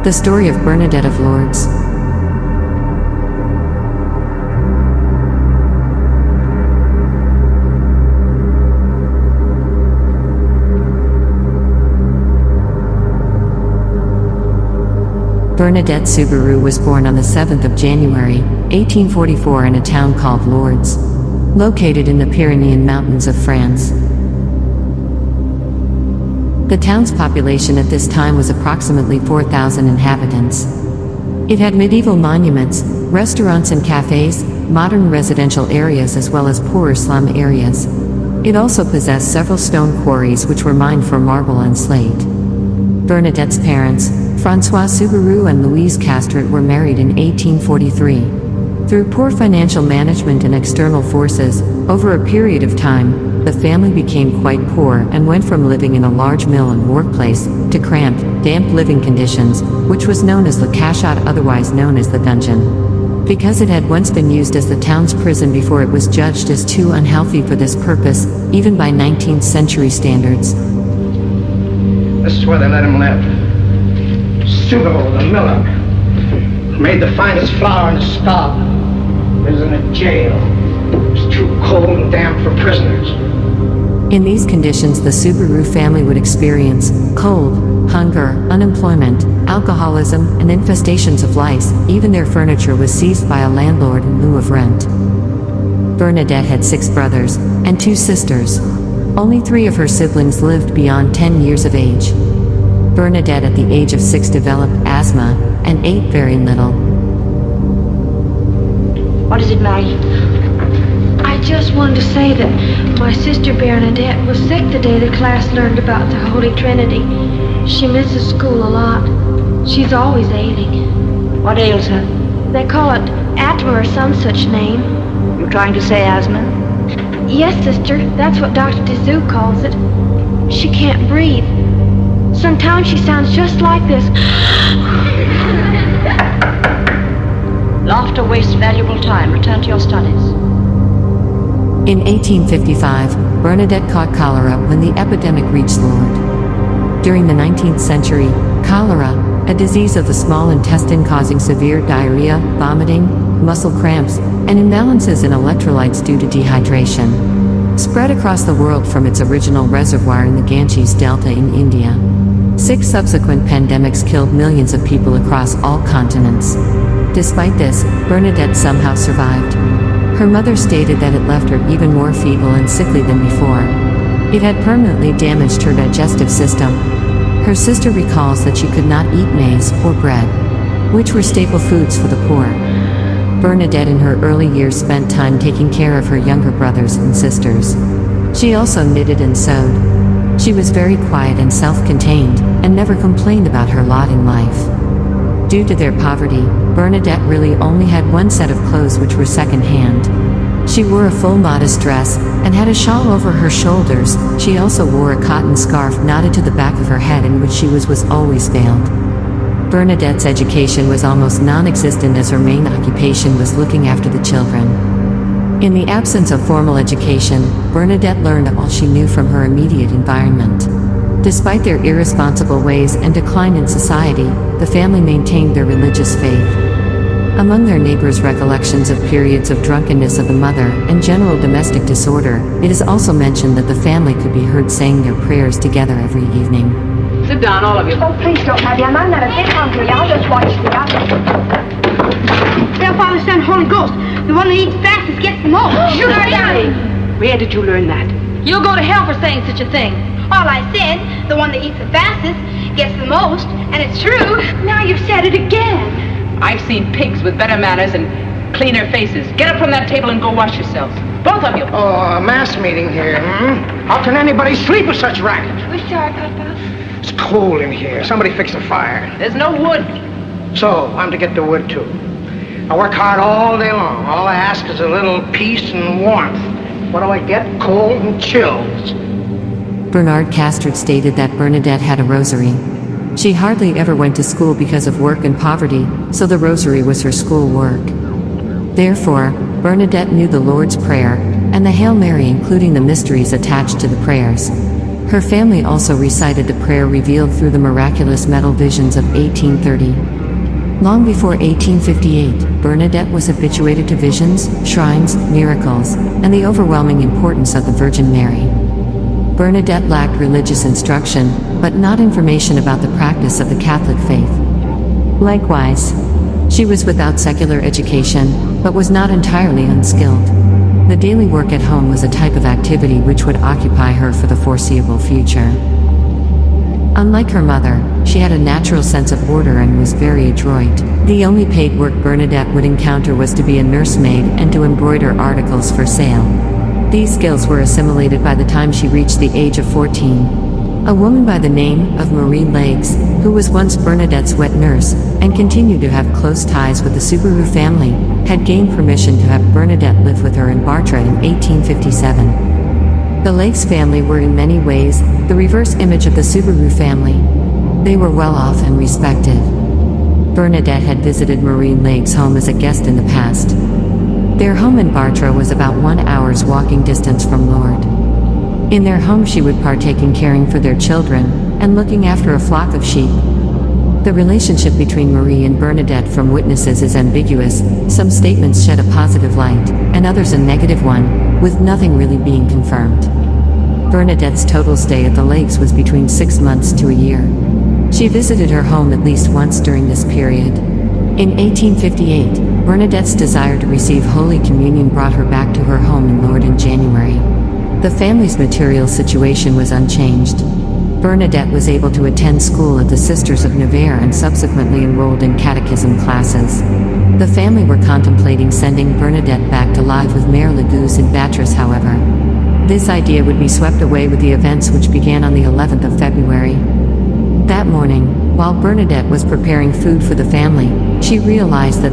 The story of Bernadette of Lourdes. Bernadette Subaru was born on the 7th of January, 1844 in a town called Lourdes, located in the Pyrenean Mountains of France. The town's population at this time was approximately 4,000 inhabitants. It had medieval monuments, restaurants and cafes, modern residential areas as well as poorer slum areas. It also possessed several stone quarries which were mined for marble and slate. Bernadette's parents, François Subaru and Louise Castret, were married in 1843. Through poor financial management and external forces, over a period of time, the family became quite poor and went from living in a large mill and workplace to cramped, damp living conditions, which was known as the cachot, otherwise known as the dungeon. Because it had once been used as the town's prison before it was judged as too unhealthy for this purpose, even by 19th century standards. This is where they let him live. Subaru, the miller, made the finest flour in the stock, lives in a jail. It's too cold and damp for prisoners. In these conditions, the Subaru family would experience cold, hunger, unemployment, alcoholism, and infestations of lice. Even their furniture was seized by a landlord in lieu of rent. Bernadette had 6 brothers and 2 sisters. Only 3 of her siblings lived beyond 10 years of age. Bernadette at the age of 6 developed asthma, and ate very little. What is it, Mary? I just wanted to say that my sister Bernadette was sick the day the class learned about the Holy Trinity. She misses school a lot. She's always ailing. What ails her? They call it asthma or some such name. You trying to say asthma? Yes, sister, that's what Dr. Dizou calls it. She can't breathe. Sometimes she sounds just like this. Laughter wastes valuable time. Return to your studies. In 1855, Bernadette caught cholera when the epidemic reached Lourdes. During the 19th century, cholera, a disease of the small intestine causing severe diarrhea, vomiting, muscle cramps, and imbalances in electrolytes due to dehydration, spread across the world from its original reservoir in the Ganges Delta in India. 6 subsequent pandemics killed millions of people across all continents. Despite this, Bernadette somehow survived. Her mother stated that it left her even more feeble and sickly than before. It had permanently damaged her digestive system. Her sister recalls that she could not eat maize or bread, which were staple foods for the poor. Bernadette in her early years spent time taking care of her younger brothers and sisters. She also knitted and sewed. She was very quiet and self-contained, and never complained about her lot in life. Due to their poverty, Bernadette really only had 1 set of clothes which were second-hand. She wore a full modest dress, and had a shawl over her shoulders. She also wore a cotton scarf knotted to the back of her head in which she was always veiled. Bernadette's education was almost non-existent as her main occupation was looking after the children. In the absence of formal education, Bernadette learned all she knew from her immediate environment. Despite their irresponsible ways and decline in society, the family maintained their religious faith. Among their neighbors' recollections of periods of drunkenness of the mother and general domestic disorder, it is also mentioned that the family could be heard saying their prayers together every evening. Sit down, all of you. Oh, please don't, Madame. I'm not a bit hungry. I'll just watch the others. Their Father, Son, Holy Ghost. The one that eats fastest gets the most. You really? Where did you learn that? You'll go to hell for saying such a thing. All I said, the one that eats the fastest gets the most, and it's true. Now you've said it again. I've seen pigs with better manners and cleaner faces. Get up from that table and go wash yourselves. Both of you. Oh, a mass meeting here, How can anybody sleep with such racket? We're sorry, Papa. It's cold in here. Somebody fix a fire. There's no wood. So, I'm to get the wood too. I work hard all day long. All I ask is a little peace and warmth. What do I get? Cold and chills. Bernard Castret stated that Bernadette had a rosary. She hardly ever went to school because of work and poverty, so the rosary was her school work. Therefore, Bernadette knew the Lord's Prayer and the Hail Mary, including the mysteries attached to the prayers. Her family also recited the prayer revealed through the miraculous metal visions of 1830. Long before 1858, Bernadette was habituated to visions, shrines, miracles, and the overwhelming importance of the Virgin Mary. Bernadette lacked religious instruction, but not information about the practice of the Catholic faith. Likewise, she was without secular education, but was not entirely unskilled. The daily work at home was a type of activity which would occupy her for the foreseeable future. Unlike her mother, she had a natural sense of order and was very adroit. The only paid work Bernadette would encounter was to be a nursemaid and to embroider articles for sale. These skills were assimilated by the time she reached the age of 14. A woman by the name of Marie Legs, who was once Bernadette's wet nurse, and continued to have close ties with the Subaru family, had gained permission to have Bernadette live with her in Bartra in 1857. The Legs family were in many ways the reverse image of the Subaru family. They were well off and respected. Bernadette had visited Marie Legs' home as a guest in the past. Their home in Bartra was about 1 hour's walking distance from Lourde. In their home she would partake in caring for their children, and looking after a flock of sheep. The relationship between Marie and Bernadette from witnesses is ambiguous. Some statements shed a positive light, and others a negative one, with nothing really being confirmed. Bernadette's total stay at the Lakes was between 6 months to a year. She visited her home at least once during this period. In 1858, Bernadette's desire to receive Holy Communion brought her back to her home in Lourde in January. The family's material situation was unchanged. Bernadette was able to attend school at the Sisters of Nevers and subsequently enrolled in catechism classes. The family were contemplating sending Bernadette back to live with Mère Legouze in Batras, however. This idea would be swept away with the events which began on the 11th of February. That morning, while Bernadette was preparing food for the family, she realized that